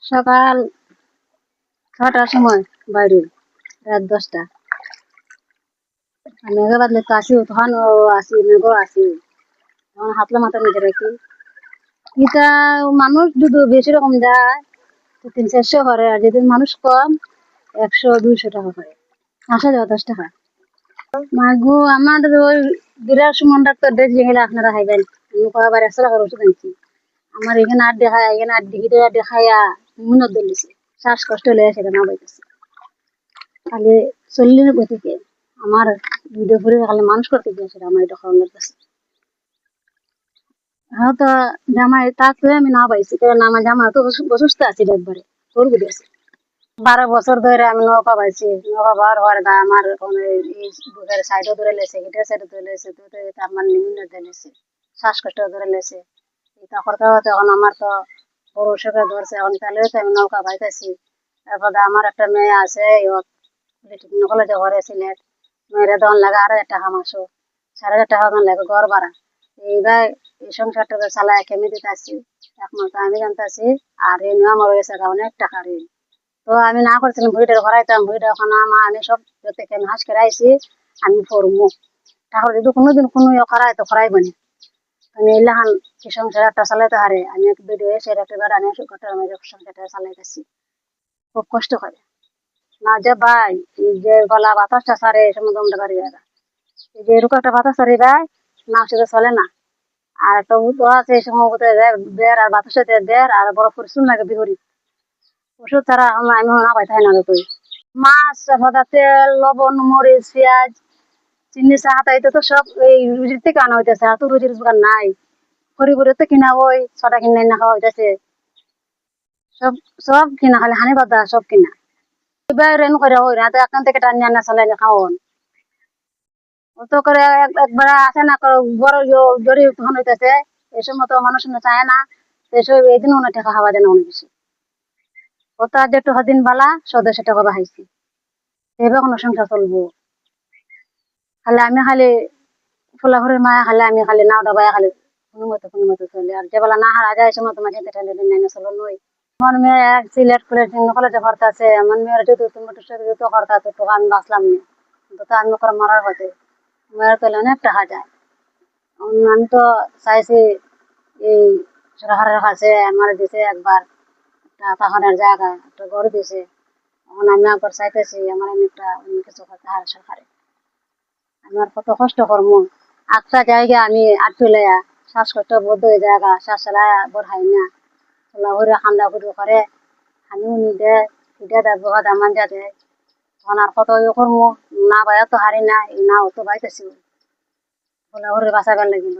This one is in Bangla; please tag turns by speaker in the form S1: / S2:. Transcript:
S1: সকাল ৬টার সময় বাইরে, রাত ১০টা। মেঘে বাদলে তো আসি, তখন আসি মেঘও আসি, তখন হাতলা মাথা মেঝে রাখি। ইটা মানুষ যদি বেশি রকম যায় তো ৩-৪০০ করে, আর যেদিন মানুষ কম ১০০-২০০ টাকা করে, আসা যাওয়া ১০ টাকা। মাগু আমাদের ওই বিরাট সুমন ডাক্তার দেখে গেলে আপনারা খাইবেন, আমি কয়েকবার ১০০ টাকার ওষুধ আনছি। আমার এখানে আর দেখায়, এখানে আর দিকে দেখাইয়া মুনত দিয়েছে, শ্বাসকষ্ট লেগে সেটা না বলতেছে। খালি চল্লিশ গতিকে আমার ভিডিও করে খালি মানুষ করতে দিয়েছে আমার এটা খাওয়ানোর কাছে। হ্যাঁ, তো জামাই থাকলে আমি না পাইছি, কারণ আমার জামাই তো অসুস্থ আছে, একবারে করবো দিয়েছে। 12 বছর ধরে আমি নৌকা পাইছি, নৌকা পাওয়ার পরে আমার বুকের সাইডও ধরে লেছে, হিটের সাইডে ধরে লেছে, আমার নিম্ন ধরে লেছে, শ্বাসকষ্ট ধরে লেছে। এটা করতে করতে এখন আমার তো বড় অসুখে ধরছে, এখন তাহলে আমি নৌকা পাইতেছি। তারপরে আমার একটা মেয়ে আছে, কলেজে ঘরে সিলেট, মেয়েরা তখন লাগে ৮,০০০ টাকা মাসও, ৪,৫০০ টাকা তখন লাগে ঘর ভাড়া। এইবার এই সংসারটা চালায় কেমনি দিতে আসছি একমাত্র আমি জানতেছি। আর ঋণ আমার হয়েছে অনেক টাকা ঋণ। তো আমি না করছিলাম, ভুঁড়িটা ভরাইতাম, ভুঁড়িটা এখন আমি সব থেকে আমি হাঁস করে আইসি, আমি পড়বো তাহলে যদি কোনোদিন কোনো করাই তো করাইব না। আমি এলাহান কি সংসার একটা চালাইতে হারে, আমি এক ভিডিও এসে একটা বেড়া নিয়ে সংসারটা চালাইতেছি, খুব কষ্ট করে। না যে ভাই, এই যে গলা বাতাসটা সারে এই সময় দমটা বাড়ি যায়, এই যে এরকম একটা বাতাস সারি দেয় না, সেটা চলে না। আর একটা আছে এই সময় দেড় আর বাতাসে দেড় আর বড় পরিশ্রম লাগে বিহরি ওষুধ ছাড়া আমি না পাই তাই না। তুই মাছ ভাজা, তেল, লবণ, মরিচ, পেঁয়াজ, চিনি, চা হাতা তো সব এই রুজির থেকে আনা হইতেছে, আর তো রুজির দোকান নাই, খড়িপুরে তো কিনা ওই ছটা কিনে না খাওয়া হইতেছে, সব সব কিনা, খালি হানি বাদা সব কিনা। এবার রেন করে ওই না তো এখান থেকে টানি আনা চালাই খাওয়ান অত করে। একবার আসে না বড় জরি তখন হইতেছে, এই সময় তো মানুষ চায় না, এসব এই দিন অনেক টাকা খাওয়া যায় না, অনেক বেশি। কত আজ একটু দিন বালা ১৭০ টাকা বাহাইছি, এবার কোনো সংসার চলবো। খালি আমি খালি ফুলাঘরের মায়া, খালি আমি খালি নাও ডাবাই খালি কোনো মতো চলে। আর যে বেলা না হারা যায় সময় তোমার খেতে ঠেলে দিন চলো নই। আমার মেয়ে এক সিলেট কলেজে ভর্তা আছে, আমার মেয়ের যত ভর্তা আছে তো আমি বাঁচলাম না, তো আমি ওখানে মারার পথে, মেয়ের পেলে অনেক টাকা যায়। আমি তো চাইছি এই সরকারের কাছে আমার দিছে একবার একটা পাহাড়ের জায়গা, একটা ঘর দিছে, এখন আমি একবার চাইতেছি আমার আমি একটা অন্য কিছু করতে হার সরকারে। আমার কত কষ্ট করবো, একটা জায়গা আমি আটকে শ্বাসকষ্ট বোধ হয়ে জায়গা, শ্বাস চালায় বড়াই না, চলা ঘুরে খান্দা ঘুরে করে হানি উনি দেয়, পিঠা দেয়, বোকা দেয়, মাঞ্জা দেয়। তখন আর কত ইয়ে করবো, না বাইরে তো হারি না, না অত বাইতেছি, চলা ঘুরে বাঁচাবার লাগিল।